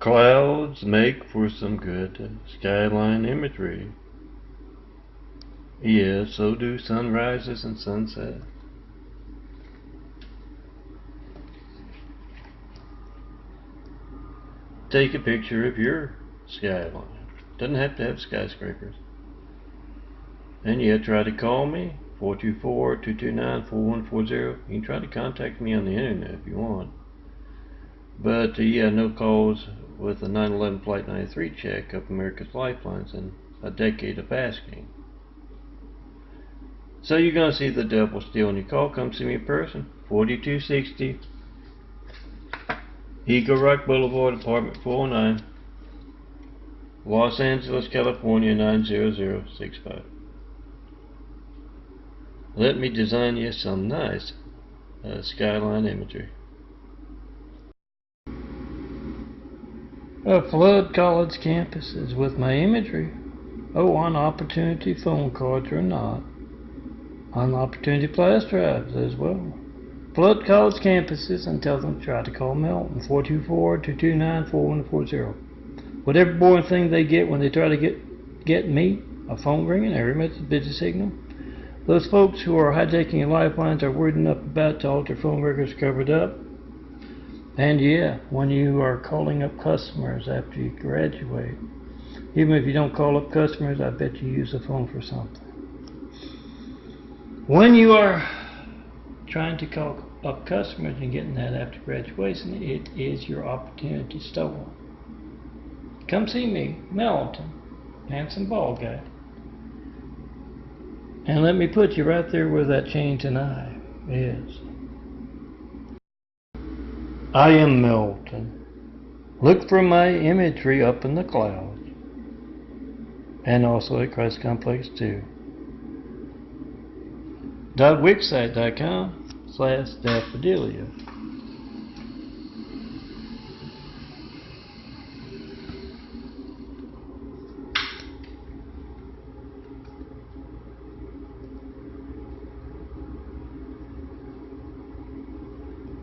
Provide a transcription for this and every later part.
Clouds make for some good skyline imagery. Yeah, so do sunrises and sunsets. Take a picture of your skyline. Doesn't have to have skyscrapers. And yeah, try to call me, 424-229-4140. You can try to contact me on the internet if you want. But yeah, no calls with a 9/11 Flight 93 check of America's Lifelines in a decade of asking. So you're going to see the devil stealing your call. Come see me in person, 4260 Eagle Rock Boulevard, apartment 409, Los Angeles, California 90065. Let me design you some nice skyline imagery. Flood college campuses with my imagery. Oh, on opportunity phone cards or not. On opportunity flash drives as well. Flood college campuses and tell them to try to call Melton, 424-229-4140. Whatever boring thing they get when they try to get me, a phone ringing, every message busy signal. Those folks who are hijacking your lifelines are worried enough about to alter phone records covered up. And yeah, when you are calling up customers after you graduate, even if you don't call up customers, I bet you use the phone for something. When you are trying to call up customers and getting that after graduation, it is your opportunity stolen. Come see me, Melton, handsome bald guy. And let me put you right there where that change in eye is. I am Melton. Look for my imagery up in the clouds. And also at Christ Complex 2. .wixsite.com/daffodillia.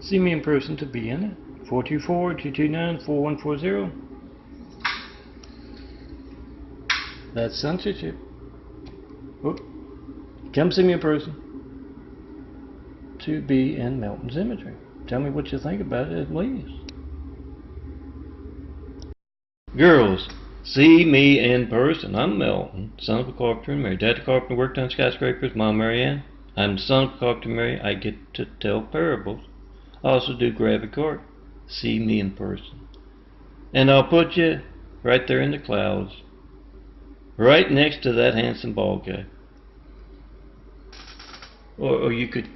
See me in person to be in it. 424-229-4140. That's censorship. Oop. Come see me in person to be in Melton's imagery. Tell me what you think about it at least. Girls, see me in person. I'm Melton, son of a carpenter and Mary. Dad carpenter worked on skyscrapers. Mom Marianne. I'm the son of a carpenter and Mary. I get to tell parables. I also do graphic art. See me in person. And I'll put you right there in the clouds, right next to that handsome bald guy. Or you could,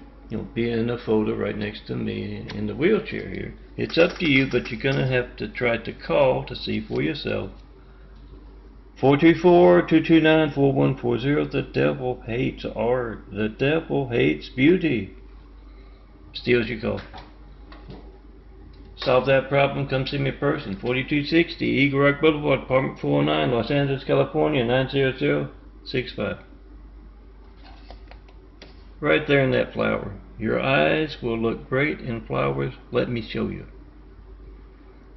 be in a photo right next to me in the wheelchair here. It's up to you, but you're going to have to try to call to see for yourself. 424-229-4140. The devil hates art. The devil hates beauty. Steals your call. Solve that problem, come see me in person. 4260 Eagle Rock Boulevard, apartment 409, Los Angeles, California 90065. Right there in that flower. Your eyes will look great in flowers. Let me show you.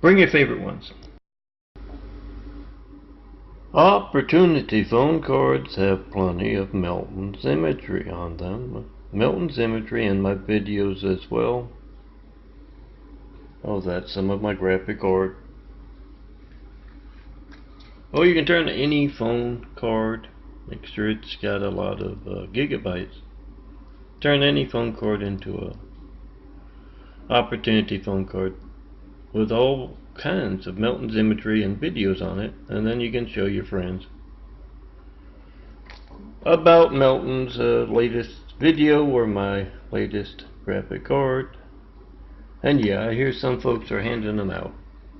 Bring your favorite ones. Opportunity phone cards have plenty of Melton's imagery on them. Melton's imagery in my videos as well. Oh, that's some of my graphic art. Oh, you can turn any phone card. Make sure it's got a lot of gigabytes. Turn any phone card into a opportunity phone card with all kinds of Melton's imagery and videos on it, and then you can show your friends about Melton's latest video or my latest graphic art. And yeah, I hear some folks are handing them out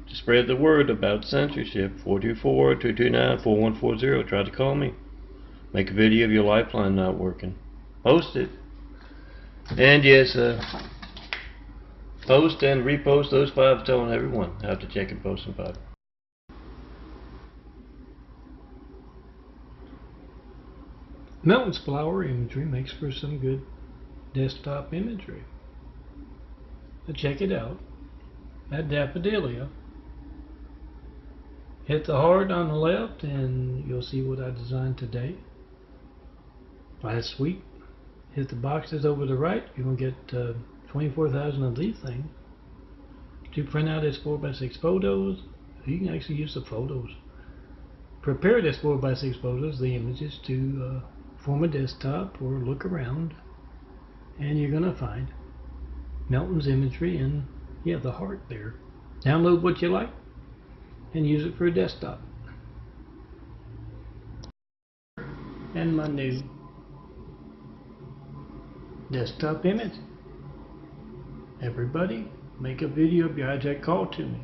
to spread the word about censorship. 424-229-4140. Try to call me. Make a video of your lifeline not working. Post it. And yes, post and repost those 5, telling everyone how to check and post them 5. Melton's flower imagery makes for some good desktop imagery. So check it out at Daffodillia. Hit the heart on the left and you'll see what I designed today. Last week. Hit the boxes over the right. You're going to get 24,000 of these things. To print out this 4x6 photos, you can actually use the photos. Prepare this 4x6 photos, the images, to form a desktop or look around. And you're going to find Melton's imagery and, yeah, the heart there. Download what you like and use it for a desktop. And my new desktop image. Everybody, make a video of your hijack call to me.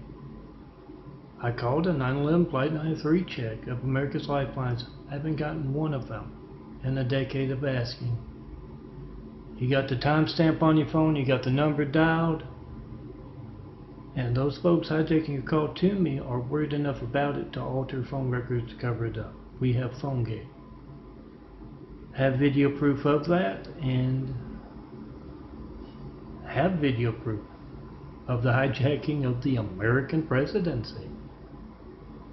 I called a 911 Flight 93 check of America's Lifelines. I haven't gotten one of them in a decade of asking. You got the timestamp on your phone, you got the number dialed, and those folks hijacking your call to me are worried enough about it to alter phone records to cover it up. We have PhoneGate. Have video proof of that, and have video proof of the hijacking of the American presidency.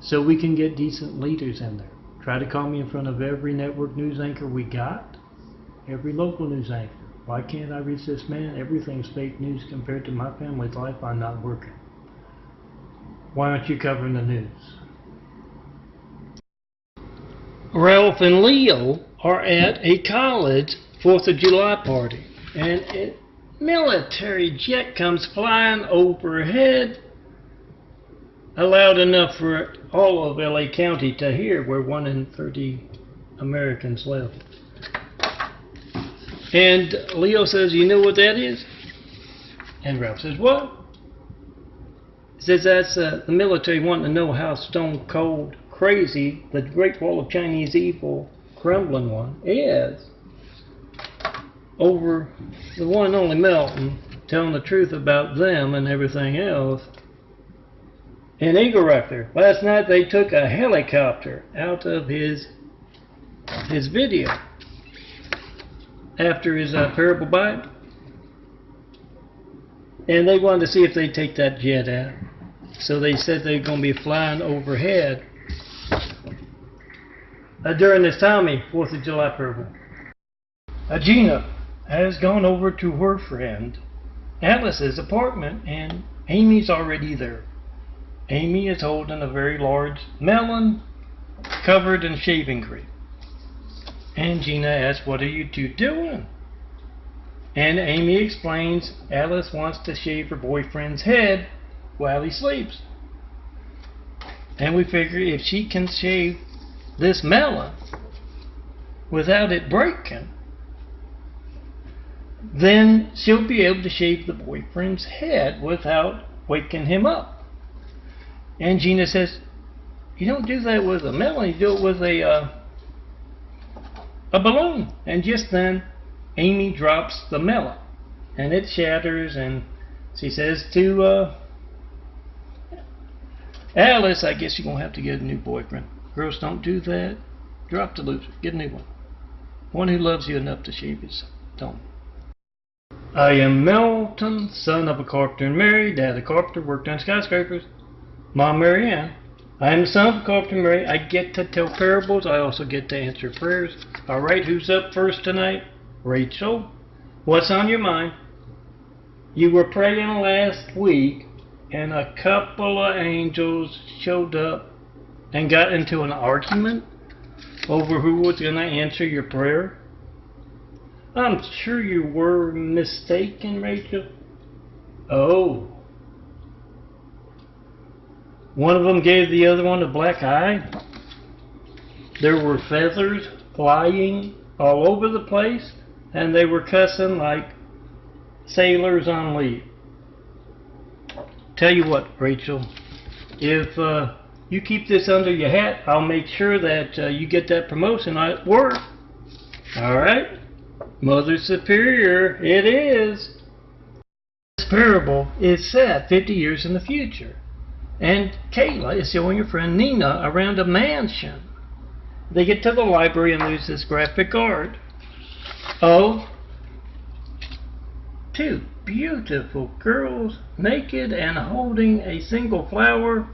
So we can get decent leaders in there. Try to call me in front of every network news anchor we got, every local news anchor. Why can't I reach this man? Everything's fake news compared to my family's life. I'm not working. Why aren't you covering the news? Ralph and Leo are at a college 4th of July party, and a military jet comes flying overhead, loud enough for all of LA County to hear. We're 1 in 30 Americans left. And Leo says, "You know what that is?" And Ralph says, "What?" He says, "That's the military wanting to know how stone cold crazy the Great Wall of Chinese evil, crumbling one, is over the one and only Melton telling the truth about them and everything else." In Eagle Rector, last night they took a helicopter out of his video after his parable bite, and they wanted to see if they'd take that jet out. So they said they're going to be flying overhead during this Tommy 4th of July parable. Gina has gone over to her friend Alice's apartment, and Amy's already there. Amy is holding a very large melon covered in shaving cream. And Gina asks, "What are you two doing?" And Amy explains Alice wants to shave her boyfriend's head while he sleeps. And we figure if she can shave this melon without it breaking, then she'll be able to shave the boyfriend's head without waking him up. And Gina says, "You don't do that with a melon, you do it with a balloon." And just then Amy drops the melon and it shatters, and she says to Alice, "I guess you're going to have to get a new boyfriend. Girls, don't do that. Drop the loser. Get a new one. One who loves you enough to shave his don't." I am Melton, son of a carpenter and Mary. Dad a carpenter, worked on skyscrapers. Mom Mary Ann. I am the son of a carpenter and Mary. I get to tell parables. I also get to answer prayers. Alright, who's up first tonight? Rachel. What's on your mind? You were praying last week, and a couple of angels showed up and got into an argument over who was going to answer your prayer. I'm sure you were mistaken, Rachel. Oh. One of them gave the other one a black eye. There were feathers flying all over the place, and they were cussing like sailors on leave. Tell you what, Rachel, if you keep this under your hat, I'll make sure that you get that promotion at work. Alright? Mother Superior, it is. This parable is set 50 years in the future. And Kayla is showing her friend Nina around a mansion. They get to the library and there's this graphic art of two beautiful girls naked and holding a single flower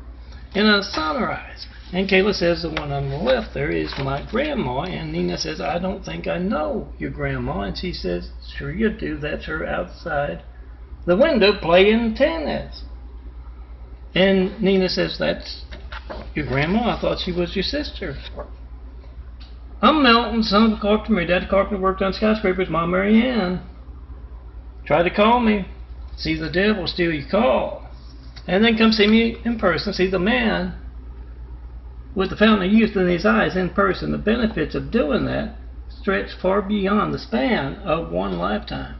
in a sunrise. And Kayla says the one on the left there is my grandma. And Nina says, I don't think I know your grandma. And she says, sure you do. That's her outside the window playing tennis. And Nina says, that's your grandma? I thought she was your sister. I'm Melton, son of a carpenter. My dad carpenter worked on skyscrapers. Mom, Mary Ann. Try to call me. See the devil steal your call. And then come see me in person. See the man with the fountain of youth in his eyes in person. The benefits of doing that stretch far beyond the span of one lifetime.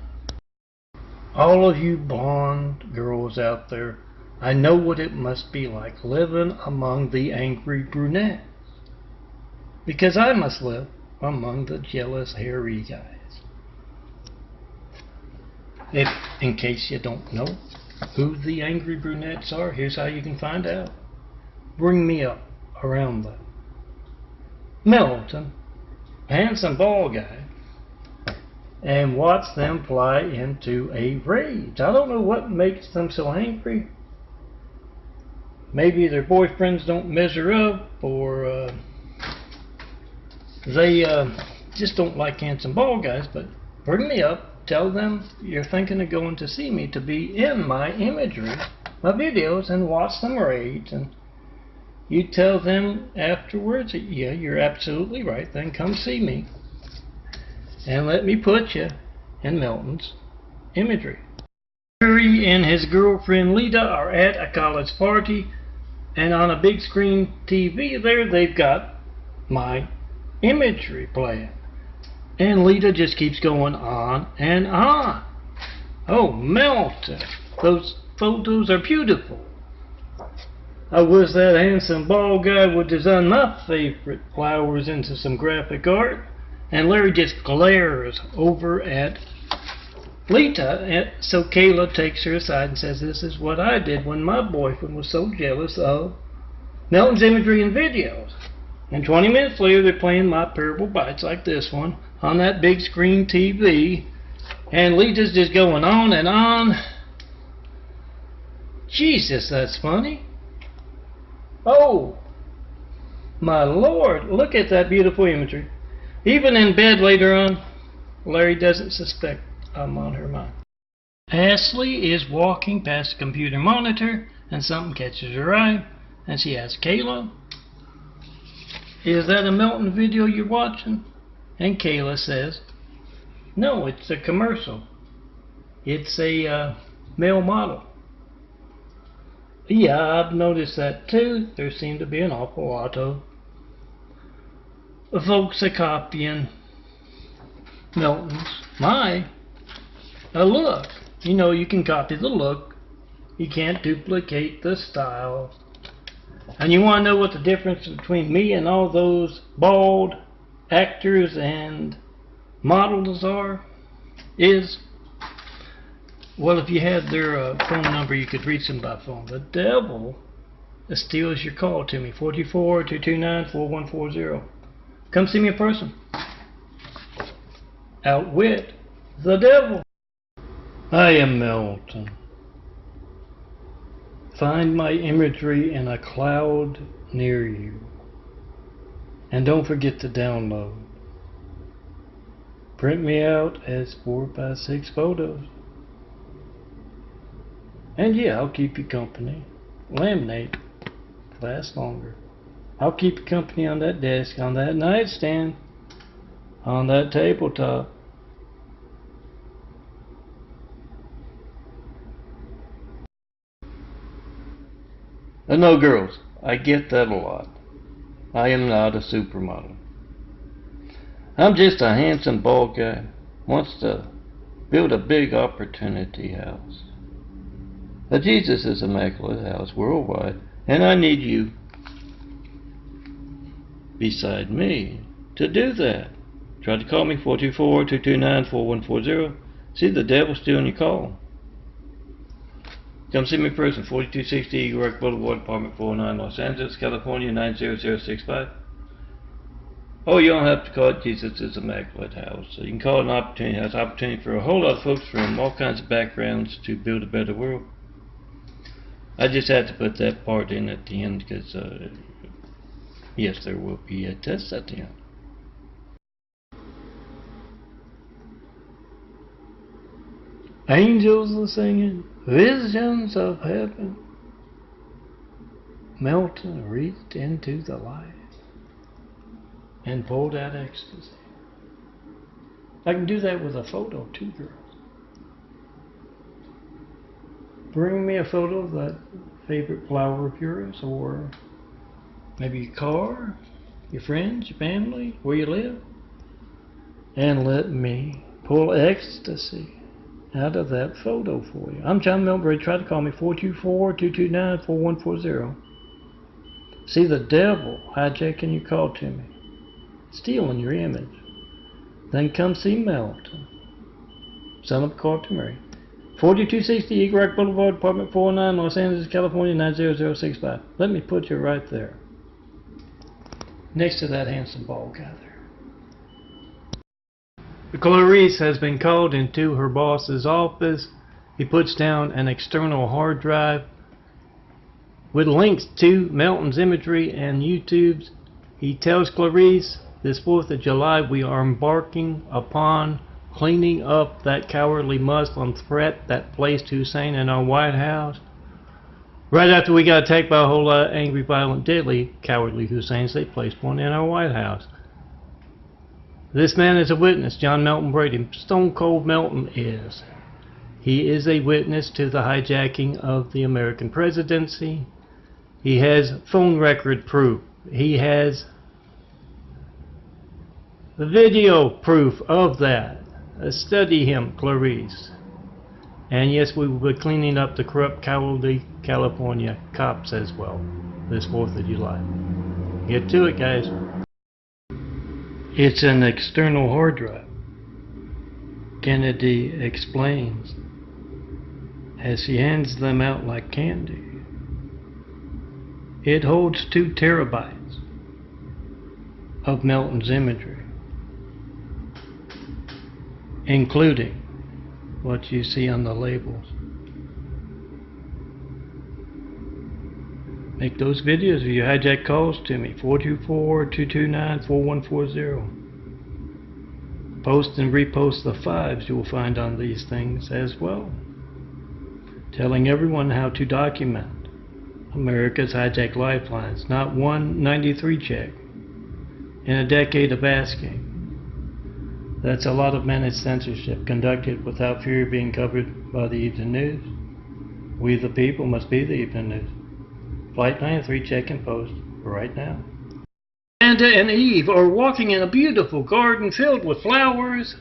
All of you blonde girls out there, I know what it must be like living among the angry brunettes. Because I must live among the jealous, hairy guys. If, in case you don't know who the angry brunettes are, here's how you can find out. Bring me up around the Melton, handsome bald guy, and watch them fly into a rage. I don't know what makes them so angry. Maybe their boyfriends don't measure up, or they just don't like handsome bald guys. But bring me up. Tell them you're thinking of going to see me to be in my imagery, my videos, and watch them rage. And you tell them afterwards that, yeah, you're absolutely right. Then come see me. And let me put you in Melton's imagery. Harry and his girlfriend Lita are at a college party. And on a big screen TV there, they've got my imagery playing. And Lita just keeps going on and on. Oh, Melton, those photos are beautiful. I wish that handsome bald guy would design my favorite flowers into some graphic art. And Larry just glares over at Lita. So Kayla takes her aside and says, this is what I did when my boyfriend was so jealous of Melton's imagery and videos. And 20 minutes later, they're playing my parable bites like this one on that big screen TV. And Lita's just going on and on. Jesus, that's funny. Oh, my Lord, look at that beautiful imagery. Even in bed later on, Larry doesn't suspect I'm on her mind. Ashley is walking past the computer monitor and something catches her eye. And she asks, Kayla, is that a Melton video you're watching? And Kayla says, no, it's a commercial. It's a male model. Yeah, I've noticed that too. There seem to be an awful lot of folks are copying Melton's. Look. You know, you can copy the look. You can't duplicate the style. And you want to know what the difference between me and all those bald actors and models is? Well, if you had their phone number, you could reach them by phone. The devil steals your call to me, 424-229-4140. Come see me in person. Outwit the devil. I am Melton. Find my imagery in a cloud near you. And don't forget to download. Print me out as 4x6 photos. And yeah, I'll keep you company. Laminate. Last longer. I'll keep you company on that desk, on that nightstand, on that tabletop. No, girls, I get that a lot. I am not a supermodel. I'm just a handsome bald guy wants to build a big opportunity house. The Jesus is Immaculate House worldwide, and I need you beside me to do that. Try to call me 424-229-4140. See the devil stealing your call. Come see me in person, 4260 Eagle Rock Boulevard, Apartment 409, Los Angeles, California, 90065. Oh, you don't have to call it Jesus is Immaculate House. So you can call it an opportunity house. Opportunity for a whole lot of folks from all kinds of backgrounds to build a better world. I just had to put that part in at the end because, yes, there will be a test at the end. Angels are singing visions of heaven. Melton reached into the light and pulled out ecstasy. I can do that with a photo too, girls. Bring me a photo of that favorite flower of yours, or maybe your car, your friends, your family, where you live, and let me pull ecstasy out of that photo for you. I'm John Milbury. Try to call me 424-229-4140. See the devil hijacking your call to me, stealing your image. Then come see Melton, son of Carpenter Mary. 4260 Eagle Rock Boulevard, apartment 409, Los Angeles, California, 90065. Let me put you right there, next to that handsome bald guy there. Clarice has been called into her boss's office. He puts down an external hard drive with links to Melton's imagery and YouTube's. He tells Clarice, this 4th of July we are embarking upon cleaning up that cowardly Muslim threat that placed Hussein in our White House. Right after we got attacked by a whole lot of angry, violent, deadly, cowardly Husseins, they placed one in our White House. This man is a witness, John Melton Brady. Stone Cold Melton is. He is a witness to the hijacking of the American presidency. He has phone record proof. He has the video proof of that. Study him, Clarice. And yes, we will be cleaning up the corrupt, cowardly California cops as well this 4th of July. Get to it, guys. It's an external hard drive. Kennedy explains as he hands them out like candy. It holds 2 terabytes of Melton's imagery, including what you see on the labels. Make those videos of your hijack calls to me, 424-229-4140. Post and repost the 5s you'll find on these things as well, telling everyone how to document America's hijacked lifelines. Not one 93 check in a decade of asking. That's a lot of managed censorship conducted without fear of being covered by the evening news. We the people must be the evening news. Flight 93 check and post right now. Amanda and Eve are walking in a beautiful garden filled with flowers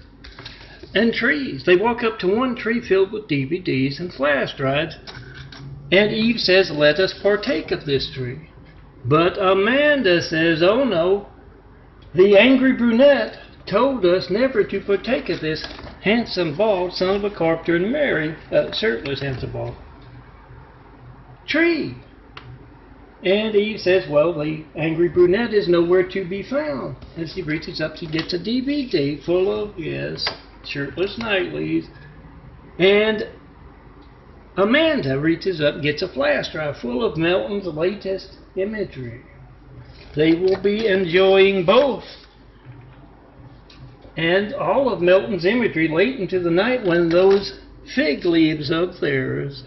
and trees. They walk up to one tree filled with DVDs and flash drives, and Eve says, "Let us partake of this tree." But Amanda says, "Oh no, the angry brunette told us never to partake of this handsome bald son of a Carpenter and Mary, shirtless handsome bald tree." And Eve says, "Well, the angry brunette is nowhere to be found." As she reaches up, she gets a DVD full of, yes, shirtless nightlies. And Amanda reaches up and gets a flash drive full of Melton's latest imagery. They will be enjoying both. And all of Melton's imagery late into the night when those fig leaves of theirs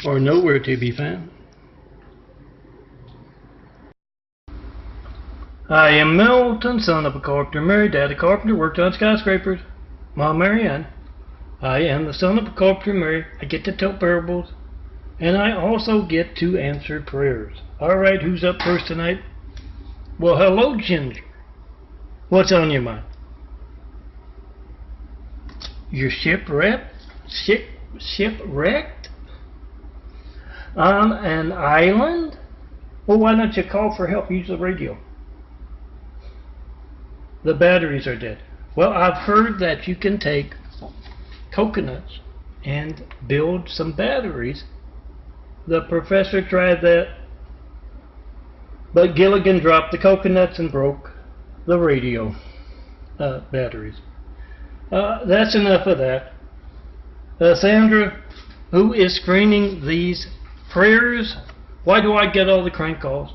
are nowhere to be found. I am Melton, son of a carpenter, married, daddy carpenter, worked on skyscrapers. Mom, Marianne. I am the son of a carpenter, married. I get to tell parables, and I also get to answer prayers. All right, who's up first tonight? Well, hello, Ginger. What's on your mind? You're shipwrecked on an island? Well, why don't you call for help? Use the radio. The batteries are dead. Well, I've heard that you can take coconuts and build some batteries. The professor tried that, but Gilligan dropped the coconuts and broke the radio batteries. That's enough of that. Sandra, who is screening these Prayers? Why do I get all the crank calls?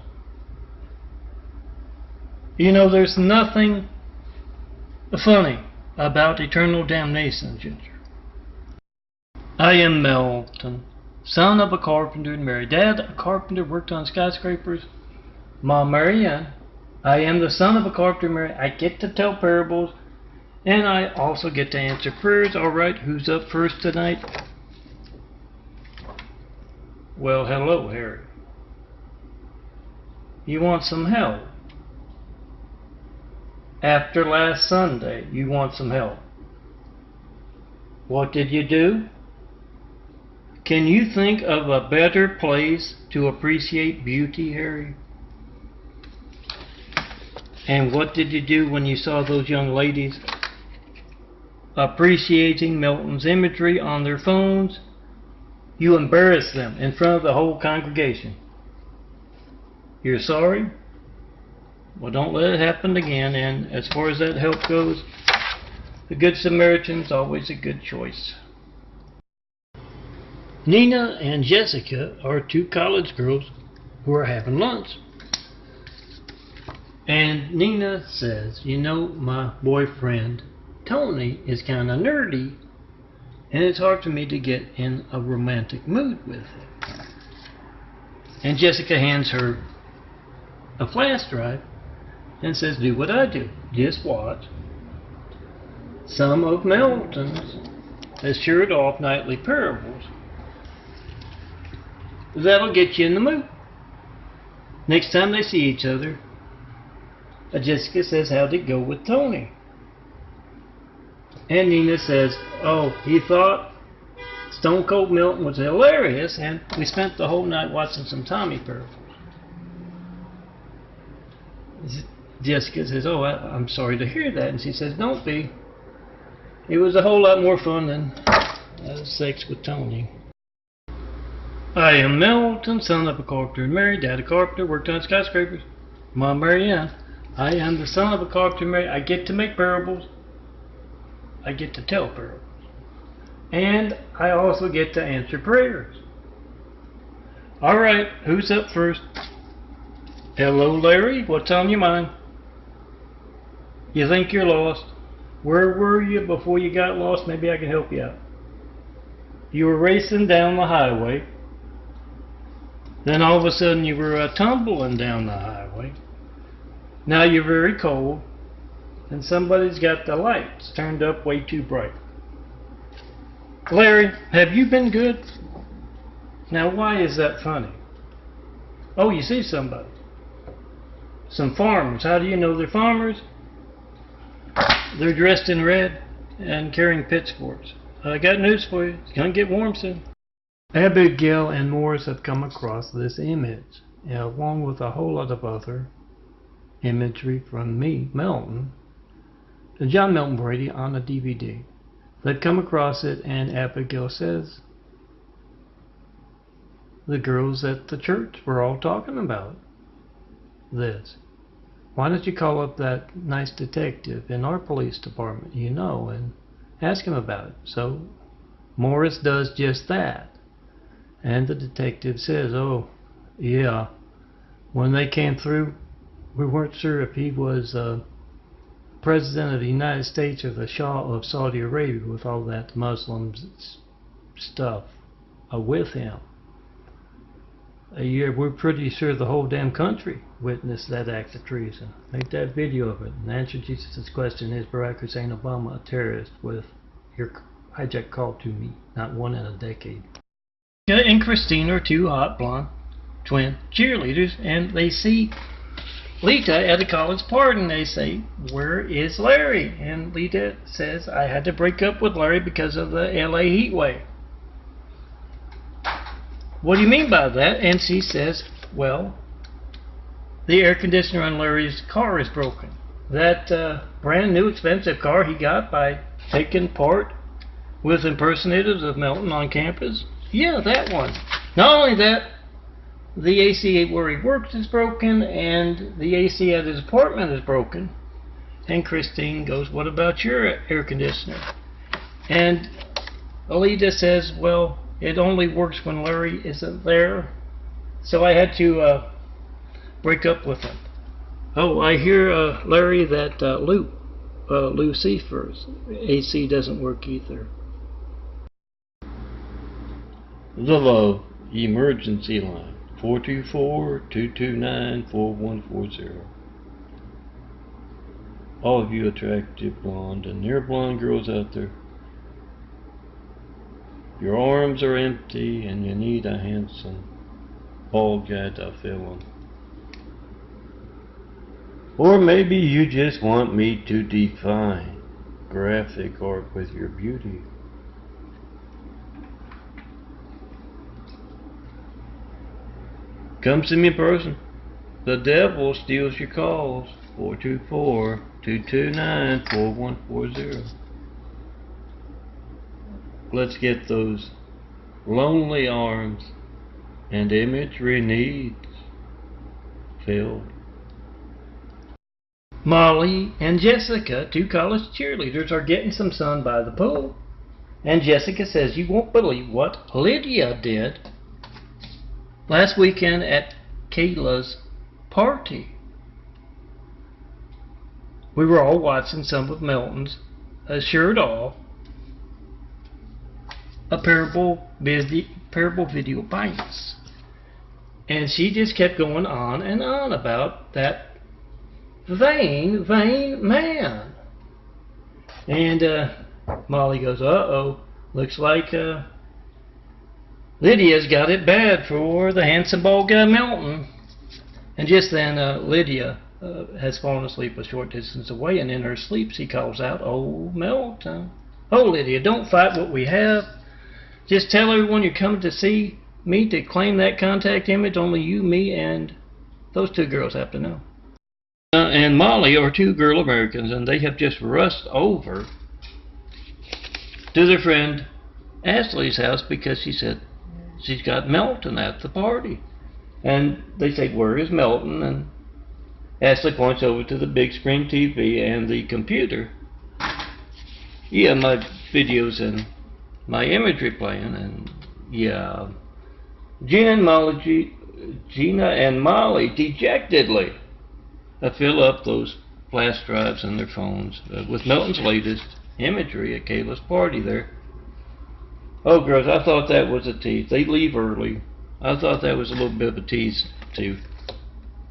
You know, there's nothing funny about eternal damnation, Ginger. I am Melton, son of a carpenter and Mary. Dad, a carpenter, worked on skyscrapers. Mom, Mary Ann. I am the son of a carpenter and Mary. I get to tell parables, and I also get to answer prayers. All right, who's up first tonight? Well, hello, Harry. You want some help? After last Sunday, you want some help. What did you do? Can you think of a better place to appreciate beauty, Harry? And what did you do when you saw those young ladies appreciating Melton's imagery on their phones? You embarrassed them in front of the whole congregation. You're sorry? Well, don't let it happen again. And as far as that help goes, the Good Samaritan's always a good choice. Nina and Jessica are two college girls who are having lunch. And Nina says, you know, my boyfriend Tony is kind of nerdy, and it's hard for me to get in a romantic mood with him. And Jessica hands her a flash drive and says, do what I do. Just watch some of Melton's assured off nightly parables. That'll get you in the mood. Next time they see each other, Jessica says, how'd it go with Tony? And Nina says, oh, he thought Stone Cold Melton was hilarious, and we spent the whole night watching some Tommy parables. Jessica says, oh, I'm sorry to hear that. And she says, don't be. It was a whole lot more fun than sex with Tony. I am Melton, son of a carpenter and Mary. Dad a carpenter, worked on skyscrapers. Mom, Mary Ann. I am the son of a carpenter and Mary. I get to make parables. I get to tell parables. And I also get to answer prayers. All right, who's up first? Hello, Larry. What's on your mind? You think you're lost? Where were you before you got lost? Maybe I can help you out. You were racing down the highway. Then all of a sudden you were tumbling down the highway. Now you're very cold, and somebody's got the lights turned up way too bright. Larry, have you been good? Now why is that funny? Oh, you see somebody. Some farmers. How do you know they're farmers? They're dressed in red and carrying pitchforks. I got news for you. It's going to get warm soon. Abigail and Morris have come across this image, along with a whole lot of other imagery from me, Melton, and John Melton Brady on a DVD. They've come across it, and Abigail says, the girls at the church were all talking about this. Why don't you call up that nice detective in our police department, you know, and ask him about it? So Morris does just that. And the detective says, oh, yeah, when they came through, we weren't sure if he was President of the United States or the Shah of Saudi Arabia with all that Muslim stuff with him. Yeah, we're pretty sure the whole damn country witnessed that act of treason. Make that video of it. And the answer to Jesus' question is Barack Hussein Obama a terrorist with your hijack call to me? Not one in a decade. And Christine are two hot blonde twin cheerleaders, and they see Lita at a college party, and they say, where is Larry? And Lita says, I had to break up with Larry because of the LA heat wave. What do you mean by that? And she says, well, the air conditioner on Larry's car is broken. That brand new expensive car he got by taking part with impersonators of Melton on campus. Yeah, that one. Not only that, the AC where he works is broken, and the AC at his apartment is broken. And Christine goes, what about your air conditioner? And Alita says, well, It only works when Larry isn't there. So I had to break up with him. Oh, I hear, Larry, that Lucifer's AC doesn't work either. The Love Emergency Line, 424-229-4140. All of you attractive blonde and near blonde girls out there, your arms are empty and you need a handsome bald guy to fill them. Or maybe you just want me to define graphic art with your beauty. Come see me in person. The devil steals your calls. 424-229-4140. Let's get those lonely arms and imagery needs filled. Molly and Jessica, two college cheerleaders, are getting some sun by the pool. And Jessica says, "You won't believe what Lydia did last weekend at Kayla's party." We were all watching some of Melton's shirt off a parable video bites. And she just kept going on and on about that vain man. And Molly goes, "Uh-oh, looks like Lydia's got it bad for the handsome bald guy Melton." And just then Lydia has fallen asleep a short distance away, and in her sleep she calls out, "Oh, Melton. Oh, Lydia, don't fight what we have. Just tell everyone you're coming to see me to claim that contact image. Only you, me, and those two girls have to know." And Molly are two girl Americans, and they have just rushed over to their friend Ashley's house because she said she's got Melton at the party. And they say, "Where is Melton?" And Ashley points over to the big screen TV and the computer. "Yeah, my videos and my imagery playing, and yeah, Gina and Molly dejectedly fill up those flash drives in their phones with Melton's latest imagery at Kayla's party there. Oh, girls, I thought that was a tease. They leave early. I thought that was a little bit of a tease, too.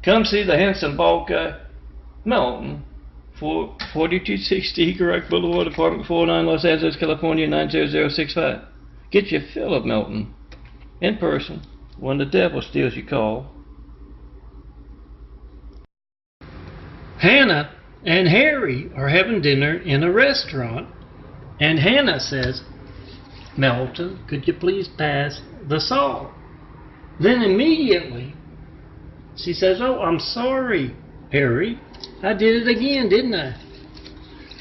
Come see the handsome bald guy, Melton, 4260 Eagle Rock Boulevard, apartment 49, Los Angeles, California, 90065. Get your fill of Melton in person when the devil steals your call." Hannah and Harry are having dinner in a restaurant, and Hannah says, "Melton, could you please pass the salt?" Then immediately she says, "Oh, I'm sorry, Harry. I did it again, didn't I?"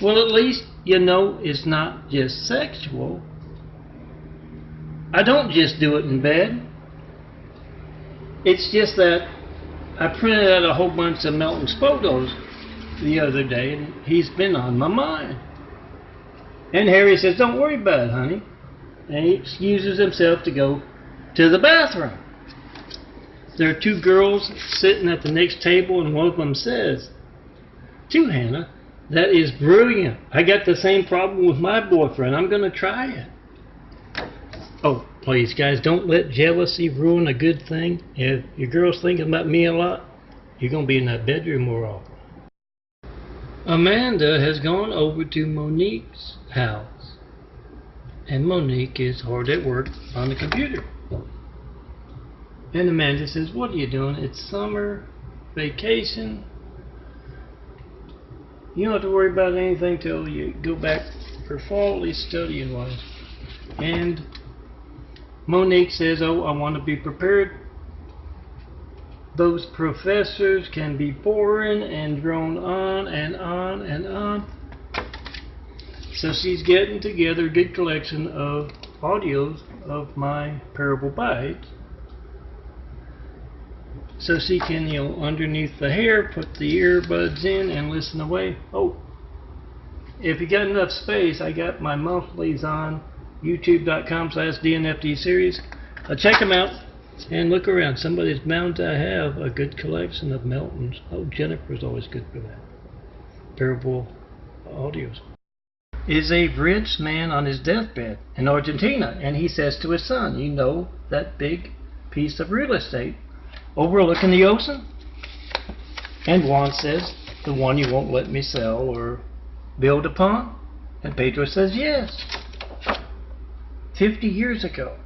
Well, at least you know it's not just sexual. I don't just do it in bed. It's just that I printed out a whole bunch of Melton's photos the other day, and he's been on my mind. And Harry says, "Don't worry about it, honey." And he excuses himself to go to the bathroom. There are two girls sitting at the next table, and one of them says to Hannah, "That is brilliant. I got the same problem with my boyfriend. I'm going to try it." Oh, please, guys, don't let jealousy ruin a good thing. If your girl's thinking about me a lot, you're going to be in that bedroom more often. Amanda has gone over to Monique's house, and Monique is hard at work on the computer. And Amanda says, "What are you doing? It's summer vacation. You don't have to worry about anything till you go back for fall studying wise." And Monique says, "Oh, I want to be prepared. Those professors can be boring and drone on and on and on." So she's getting together a good collection of audios of my parable bites, so she can, underneath the hair, put the earbuds in and listen away. Oh, if you got enough space, I got my monthlies on youtube.com/DNFD series. Check them out and look around. Somebody's bound to have a good collection of Meltons. Oh, Jennifer's always good for that. Parable audios. Is a rich man on his deathbed in Argentina, and he says to his son, you know that big piece of real estate overlooking the ocean? And Juan says, the one you won't let me sell or build upon? And Pedro says, yes. 50 years ago,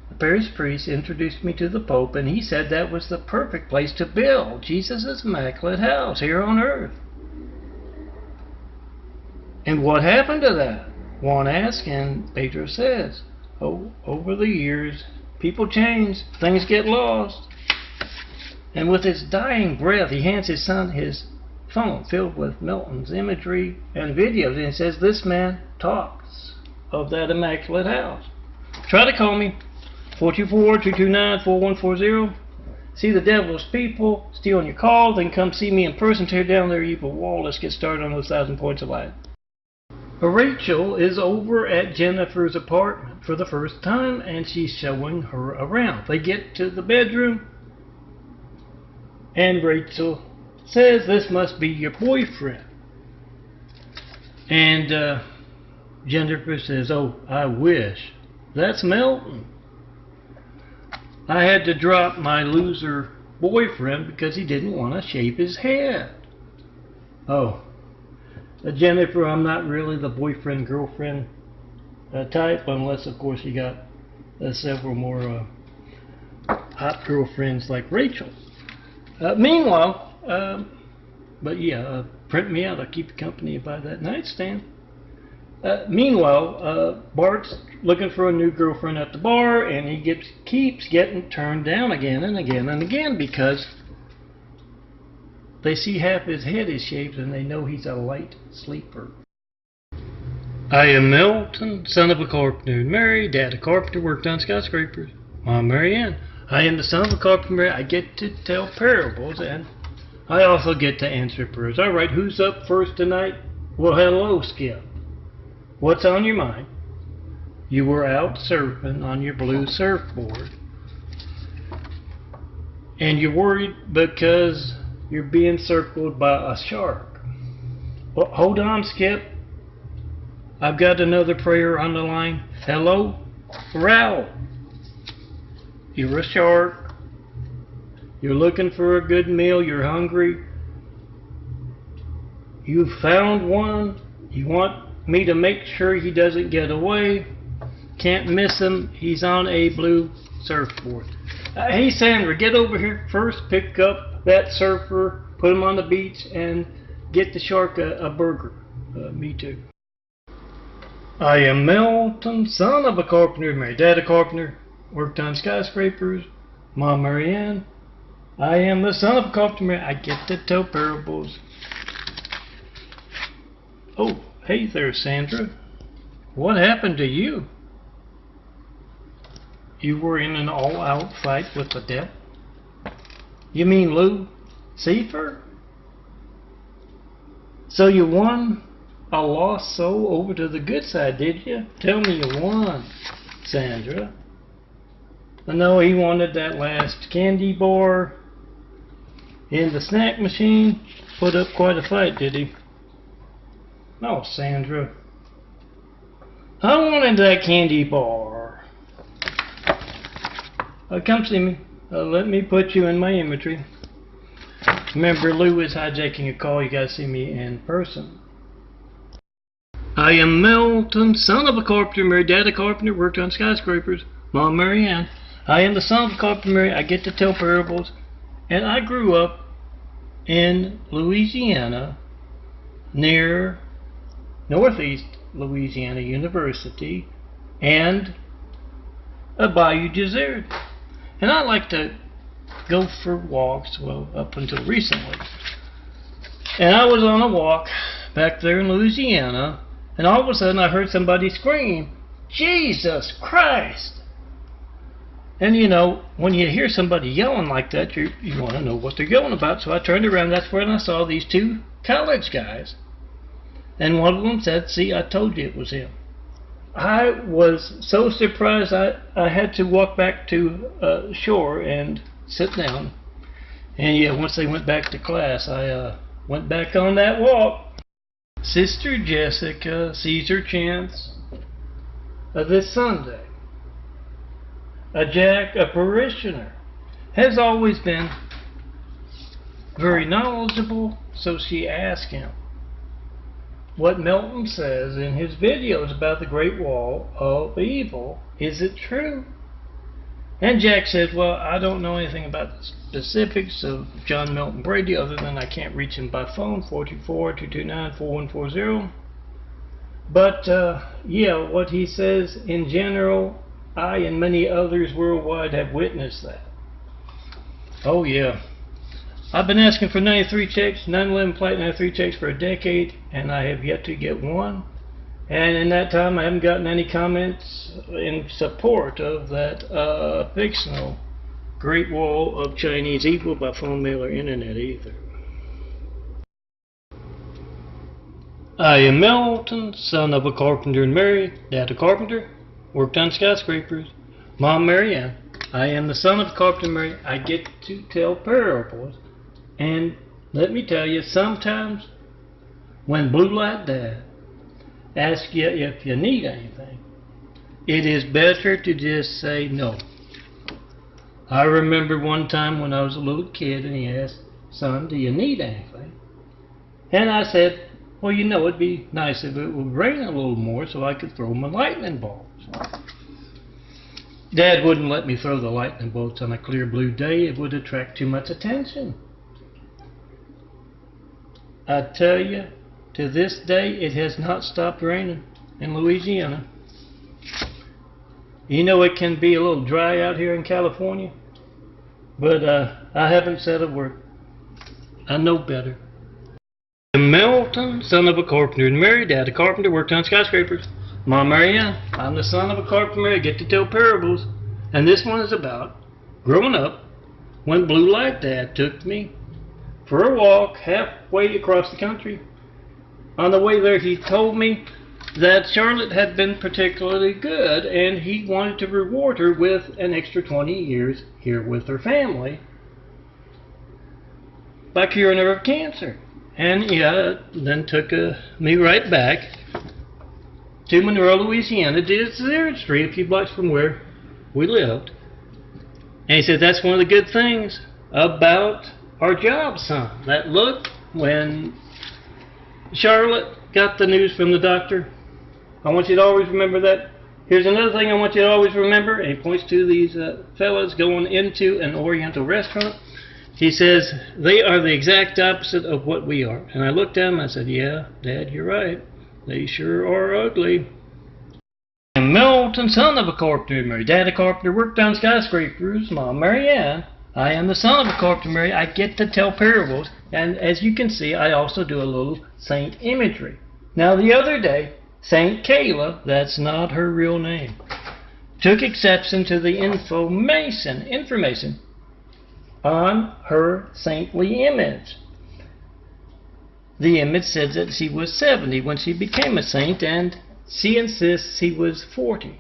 the parish priest introduced me to the Pope, and he said that was the perfect place to build Jesus' immaculate house here on earth. And what happened to that? Juan asks, and Pedro says, oh, over the years, people change, things get lost. And with his dying breath, he hands his son his phone filled with Melton's imagery and videos, and he says, this man talks of that immaculate house. Try to call me, 424-229-4140. See the devil's people, stealing your calls, then come see me in person, tear down their evil wall. Let's get started on those 1,000 points of light. Rachel is over at Jennifer's apartment for the first time, and she's showing her around. They get to the bedroom, and Rachel says, this must be your boyfriend. And Jennifer says, oh, I wish. That's Melton. I had to drop my loser boyfriend because he didn't want to shave his head. Oh. Jennifer, I'm not really the boyfriend-girlfriend type, unless, of course, you got several more hot girlfriends like Rachel. Meanwhile, but yeah, print me out. I'll keep you company by that nightstand. Meanwhile, Bart's looking for a new girlfriend at the bar, and he keeps getting turned down again and again and again because they see half his head is shaved and they know he's a light sleeper. I am Melton, son of a carpenter and Mary, dad a carpenter, worked on skyscrapers. Mom, Mary Ann. I am the son of a carpenter, Mary. I get to tell parables, and I also get to answer prayers. All right, who's up first tonight? Well, hello, Skip. What's on your mind? You were out surfing on your blue surfboard, and you're worried because you're being circled by a shark. Well, hold on, Skip. I've got another prayer on the line. Hello? Ralph. You're a shark. You're looking for a good meal. You're hungry. You found one. You want me to make sure he doesn't get away. Can't miss him. He's on a blue surfboard. Hey, Sandra, get over here first. Pick up that surfer, put him on the beach, and get the shark a burger. Me too. I am Melton, son of a carpenter, Mary, dad a carpenter, worked on skyscrapers. Mom, Mary Ann. I am the son of a carpenter, Mary. I get to tell parables. Oh, hey there, Sandra. What happened to you? You were in an all-out fight with the devil? You mean Lucifer? So you won a lost soul over to the good side, did you? Tell me you won, Sandra. I know he wanted that last candy bar in the snack machine. Put up quite a fight, did he? No, Sandra. I wanted that candy bar. Come see me. Let me put you in my imagery. Remember, Lou is hijacking a call. You gotta see me in person. I am Melton, son of a carpenter, Mary, dad a carpenter, worked on skyscrapers. Mom, Mary Ann. I am the son of a carpenter, Mary. I get to tell parables. And I grew up in Louisiana, near Northeast Louisiana University and a Bayou Desert. And I like to go for walks, well, up until recently. And I was on a walk back there in Louisiana, and all of a sudden I heard somebody scream, Jesus Christ! And you know, when you hear somebody yelling like that, you want to know what they're yelling about. So I turned around, that's when I saw these two college guys. And one of them said, see, I told you it was him. I was so surprised I had to walk back to shore and sit down. And yeah, once they went back to class, I went back on that walk. Sister Jessica sees her chance this Sunday. Jack, a parishioner, has always been very knowledgeable, so she asked him what Melton says in his videos about the Great Wall of Evil. Is it true? And Jack says, well, I don't know anything about the specifics of John Melton Brady other than I can't reach him by phone, 424-229-4140. But, yeah, what he says in general, I and many others worldwide have witnessed that. Oh, yeah. I've been asking for 93 checks, 9/11 Flight 93 checks for a decade, and I have yet to get one. And in that time, I haven't gotten any comments in support of that fictional Great Wall of Chinese Evil by phone, mail, or internet either. I am Melton, son of a carpenter and Mary, dad a carpenter, worked on skyscrapers. Mom, Mary Ann. I am the son of a carpenter and Mary. I get to tell parables. And let me tell you, sometimes when Blue Light Dad asks you if you need anything, it is better to just say no. I remember one time when I was a little kid and he asked, son, do you need anything? And I said, well, you know, it'd be nice if it would rain a little more so I could throw my lightning bolts. Dad wouldn't let me throw the lightning bolts on a clear blue day. It would attract too much attention. I tell you, to this day, it has not stopped raining in Louisiana. You know, it can be a little dry out here in California, but I haven't said a word. I know better. Melton, son of a carpenter and Mary, dad a carpenter, worked on skyscrapers. Mom, Mary Ann. I'm the son of a carpenter and Mary, get to tell parables. And this one is about growing up when Blue Light Dad took me for a walk halfway across the country. On the way there, he told me that Charlotte had been particularly good and he wanted to reward her with an extra 20 years here with her family by curing her of cancer. And yeah, then took me right back to Monroe, Louisiana, did it to 0th Street, a few blocks from where we lived. And he said, that's one of the good things about our job, son. That look when Charlotte got the news from the doctor. I want you to always remember that. Here's another thing I want you to always remember. And he points to these fellas going into an Oriental restaurant. He says, they are the exact opposite of what we are. And I looked at him and I said, yeah, Dad, you're right. They sure are ugly. And Melton, son of a carpenter and Mary, dad a carpenter, worked on skyscrapers. Mom, Mary Ann. I am the son of a carpenter and Mary. I get to tell parables. And as you can see, I also do a little saint imagery. Now the other day, Saint Kayla, that's not her real name, took exception to the information on her saintly image. The image said that she was 70 when she became a saint, and she insists she was 40.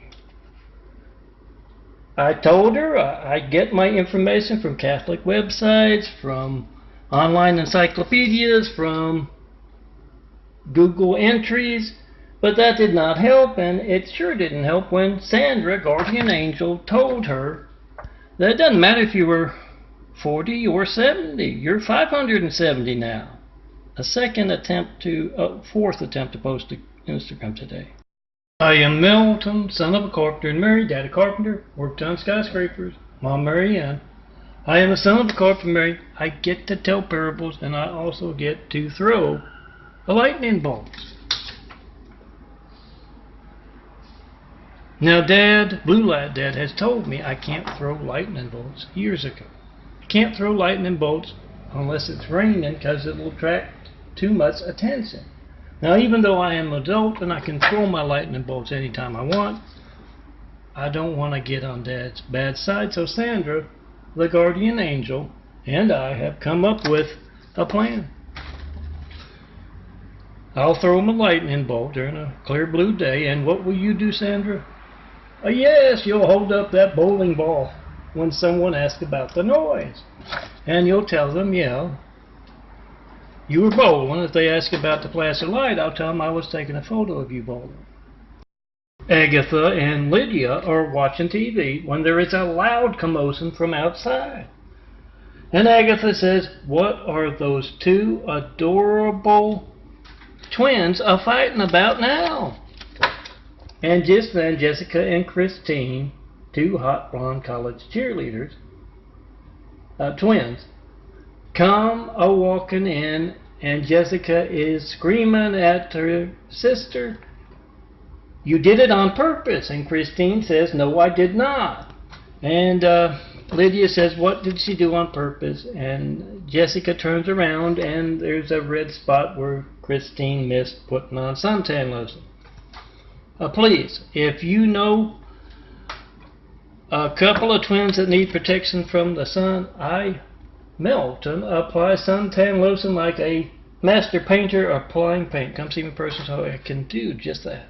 I told her I get my information from Catholic websites, from online encyclopedias, from Google entries, but that did not help, and it sure didn't help when Sandra, guardian angel, told her that it doesn't matter if you were 40 or 70, you're 570 now. A fourth attempt to post to Instagram today. I am Melton, son of a carpenter and Mary, dad a carpenter, worked on skyscrapers. Mom, Mary Ann. I am the son of a carpenter and Mary. I get to tell parables, and I also get to throw a lightning bolts. Now, Dad, Blue Light Dad, has told me I can't throw lightning bolts years ago. I can't throw lightning bolts unless it's raining because it will attract too much attention. Now, even though I am an adult and I can throw my lightning bolts anytime I want, I don't want to get on Dad's bad side. So Sandra, the guardian angel, and I have come up with a plan. I'll throw him a lightning bolt during a clear blue day, and what will you do, Sandra? Yes, you'll hold up that bowling ball when someone asks about the noise. And you'll tell them, yeah, you were bowling. If they ask about the flash of light, I'll tell them I was taking a photo of you bowling. Agatha and Lydia are watching TV when there is a loud commotion from outside. And Agatha says, what are those two adorable twins are fighting about now? And just then, Jessica and Christine, two hot blonde college cheerleaders, twins, come a-walking in, and Jessica is screaming at her sister, you did it on purpose. And Christine says, no, I did not. And Lydia says, what did she do on purpose? And Jessica turns around, and there's a red spot where Christine missed putting on suntan lotion. Please, if you know a couple of twins that need protection from the sun, I, Melton, apply suntan lotion like a master painter applying paint. Come see me in person so I can do just that.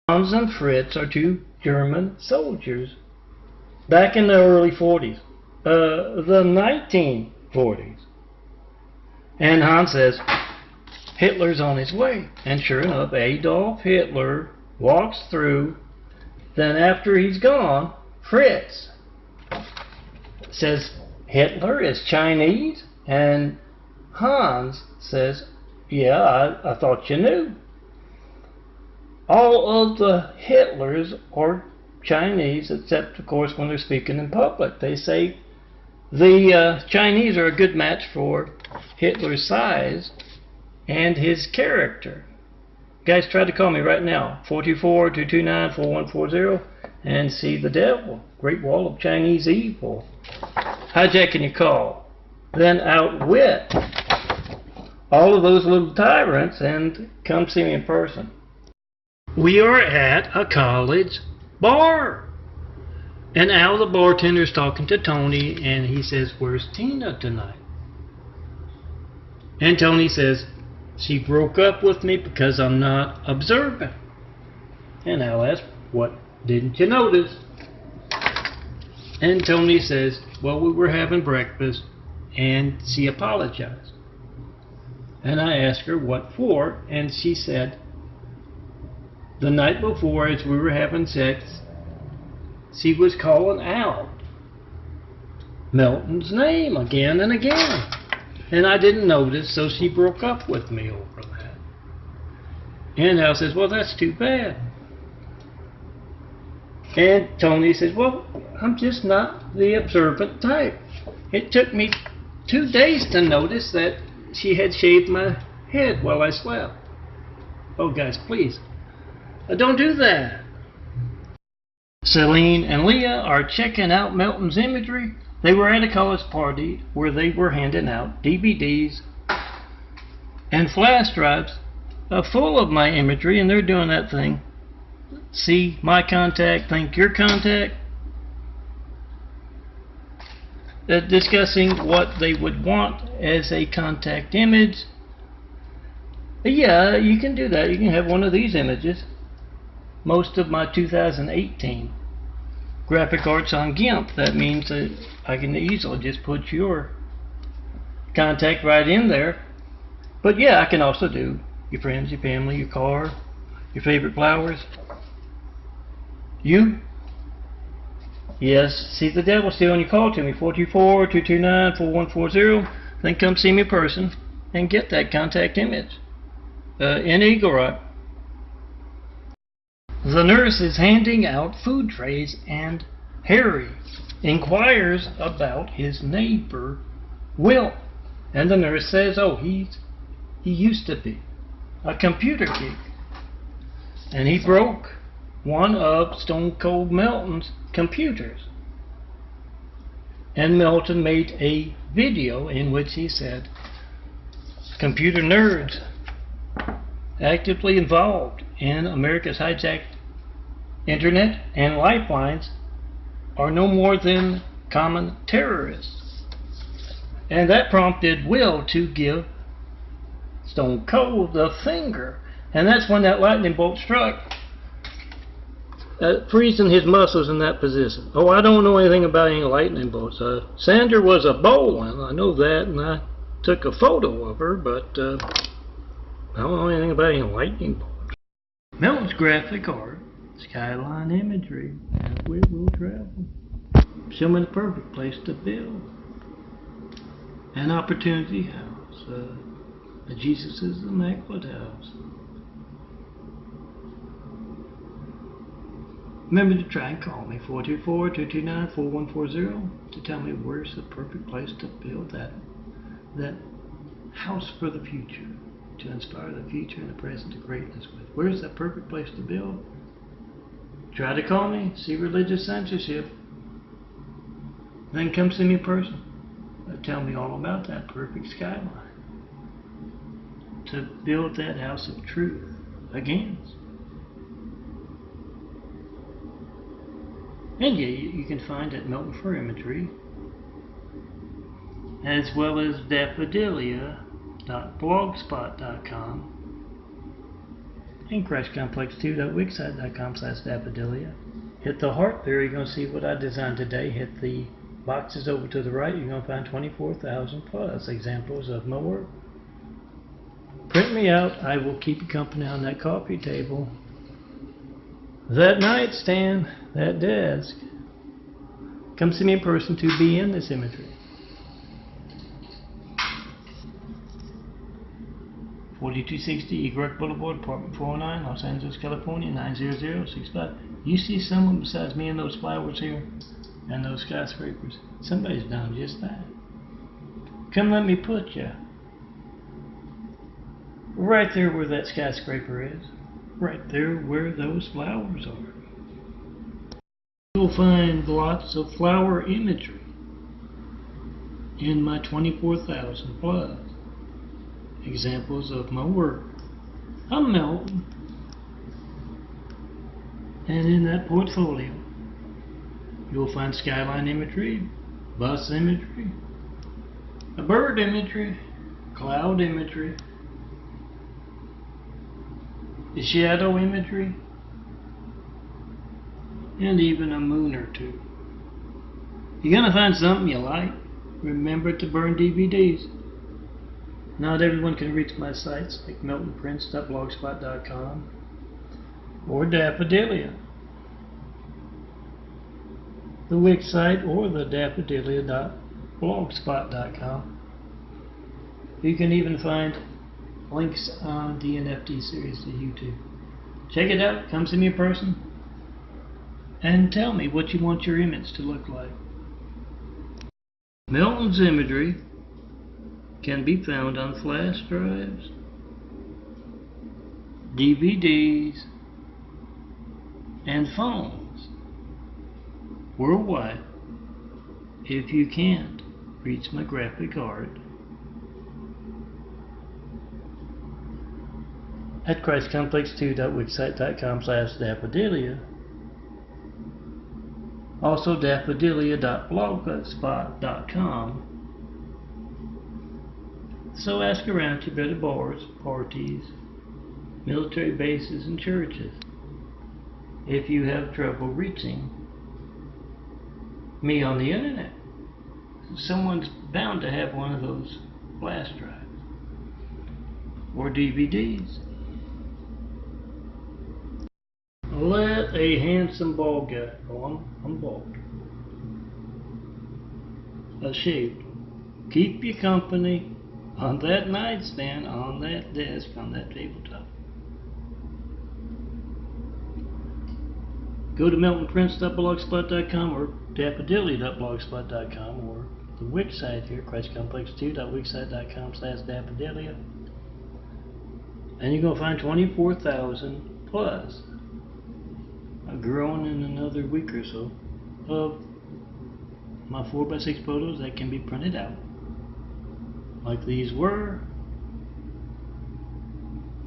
Hans and Fritz are two German soldiers back in the early 40s, the 1940s. And Hans says, Hitler's on his way. And sure enough, Adolf Hitler walks through. Then after he's gone, Fritz says, Hitler is Chinese? And Hans says, yeah, I thought you knew. All of the Hitlers are Chinese, except, of course, when they're speaking in public. They say the Chinese are a good match for Hitler's size and his character. Guys, try to call me right now, 424-229-4140, and see the devil, Great Wall of Chinese evil, hijacking your call. Then outwit all of those little tyrants and come see me in person. We are at a college bar. And Al, the bartender, is talking to Tony, and he says, where's Tina tonight? And Tony says, she broke up with me because I'm not observant. And Al asks, what didn't you notice? And Tony says, well, we were having breakfast, and she apologized. And I asked her what for, and she said, the night before, as we were having sex, she was calling out Melton's name again and again. And I didn't notice, so she broke up with me over that. And Al says, well, that's too bad. And Tony says, well, I'm just not the observant type. It took me 2 days to notice that she had shaved my head while I slept. Oh, guys, please, don't do that. Celine and Leah are checking out Melton's imagery. They were at a college party where they were handing out DVDs and flash drives full of my imagery, and they're doing that thing. See my contact, think your contact. Discussing what they would want as a contact image. Yeah, you can do that. You can have one of these images. Most of my 2018 graphic arts on GIMP. That means that I can easily just put your contact right in there. But yeah, I can also do your friends, your family, your car, your favorite flowers. You? Yes, see the devil still on your call to me, 424-229-4140. Then come see me in person and get that contact image in Eagle Rock. The nurse is handing out food trays, and Harry inquires about his neighbor, Will. And the nurse says, oh, he used to be a computer geek. And he broke one of Stone Cold Melton's computers. And Melton made a video in which he said, computer nerds actively involved in America's hijacked internet and lifelines are no more than common terrorists. And that prompted Will to give stone cold, the finger. And that's when that lightning bolt struck, freezing his muscles in that position. Oh, I don't know anything about any lightning bolts. Sandra was a bowling, I know that, and I took a photo of her, but I don't know anything about any lightning bolts. Melton's graphic art, skyline imagery, and we will travel. Show me the perfect place to build. An opportunity house, a Jesus' Immaculate House. Remember to try and call me, 424-229-4140, to tell me where's the perfect place to build that house for the future, to inspire the future and the present to greatness with. Where's that perfect place to build? Try to call me, see religious censorship, then come see me in person. Tell me all about that perfect skyline to build that house of truth against. And yeah, you can find at Melton for imagery, as well as daffodilia.blogspot.com and crashcomplex2.wixsite.com/daffodilia. Hit the heart there, you're going to see what I designed today. Hit the boxes over to the right, you're going to find 24,000 plus examples of my work. Print me out, I will keep you company on that coffee table, that nightstand, that desk. Come see me in person to be in this imagery. 4260 Eagle Boulevard, apartment 409, Los Angeles, California, 90065. You see someone besides me and those flowers here and those skyscrapers? Somebody's done just that. Come let me put you right there where that skyscraper is. Right there where those flowers are. You'll find lots of flower imagery in my 24,000 plus examples of my work. I'm Melton, and in that portfolio you'll find skyline imagery, bus imagery, a bird imagery, cloud imagery, the shadow imagery, and even a moon or two. You're gonna find something you like. Remember to burn DVDs. Not everyone can reach my sites like meltonprints.blogspot.com or Daffodilia, the Wix site, or the daffodilia.blogspot.com. You can even find links on the NFT series to YouTube. Check it out, come see me in person, and tell me what you want your image to look like. Melton's imagery can be found on flash drives, DVDs, and phones worldwide. If you can't reach my graphic art at christcomplex2.wixsite.com/daffodilia, also daffodilia.blogspot.com. So ask around to better bars, parties, military bases, and churches if you have trouble reaching me on the internet. Someone's bound to have one of those flash drives or DVDs. Let a handsome bald guy, I'm bald, a shaved, keep you company on that nightstand, on that desk, on that tabletop. Go to meltonprints.blogspot.com or daffodilia.blogspot.com or the Wix site here, christcomplex2.wixsite.com/daffodilia, and you're going to find 24,000 plus, growing in another week or so, of my 4x6 photos that can be printed out like these were.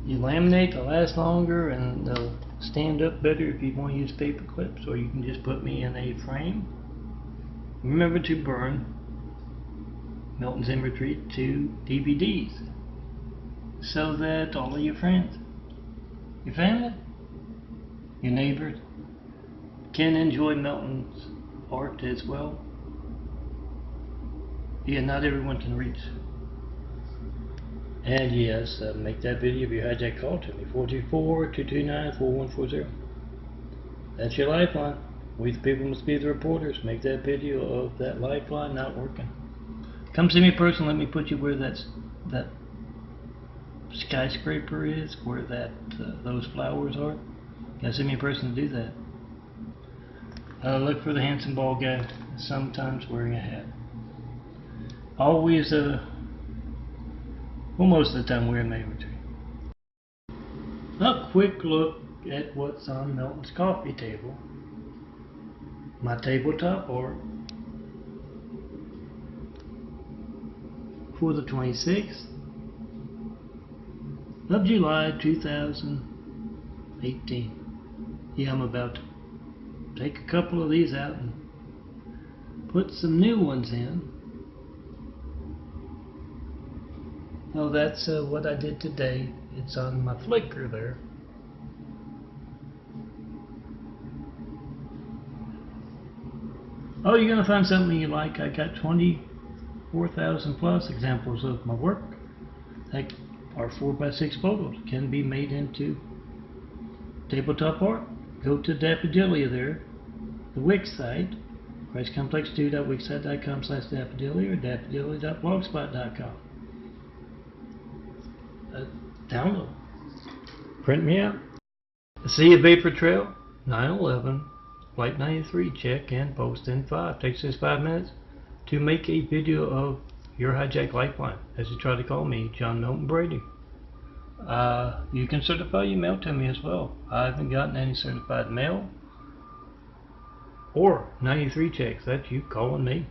You laminate to last longer and they'll stand up better if you want to use paper clips, or you can just put me in a frame. Remember to burn Melton's imagery to DVDs. so that all of your friends, your family, your neighbors can enjoy Melton's art as well. Yeah, not everyone can reach. And yes, make that video of your hijack call to me, 424-229-4140. That's your lifeline. We the people must be the reporters. Make that video of that lifeline not working. Come see me in person. Let me put you where that skyscraper is, where those flowers are. Gotta see me in person to do that. Look for the handsome bald guy, sometimes wearing a hat. Always, well, most of the time wearing mandatory. A quick look at what's on Melton's coffee table. My tabletop art for the 26th of July 2018. Yeah, I'm about to take a couple of these out and put some new ones in. Oh, that's what I did today. It's on my Flickr there. Oh, you're going to find something you like. I got 24,000 plus examples of my work that are 4x6 photos. Can be made into tabletop art. Go to Daffodilia there, the Wix site, ChristComplex2.wixsite.com/Daffodilia or daffodilia.blogspot.com. Download. Print me out. See a vapor trail, 9/11, Flight 93, check and post in 5. Takes just 5 minutes to make a video of your hijack lifeline, as you try to call me, John Milton Brady. You can certify your mail to me as well. I haven't gotten any certified mail or 93 checks. That's you calling me.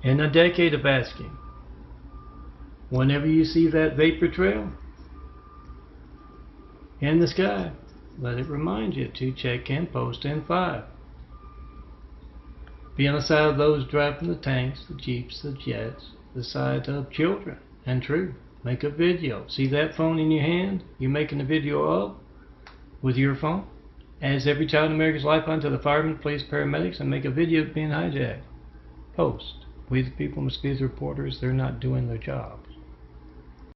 In a decade of asking, whenever you see that vapor trail in the sky, let it remind you to check and post in 5. Be on the side of those driving the tanks, the jeeps, the jets, the side of children and truth. Make a video. See that phone in your hand you're making a video of with your phone? As every child in America's lifeline to the firemen, police, paramedics, and make a video of being hijacked. Post. We the people must be the reporters. They're not doing their job.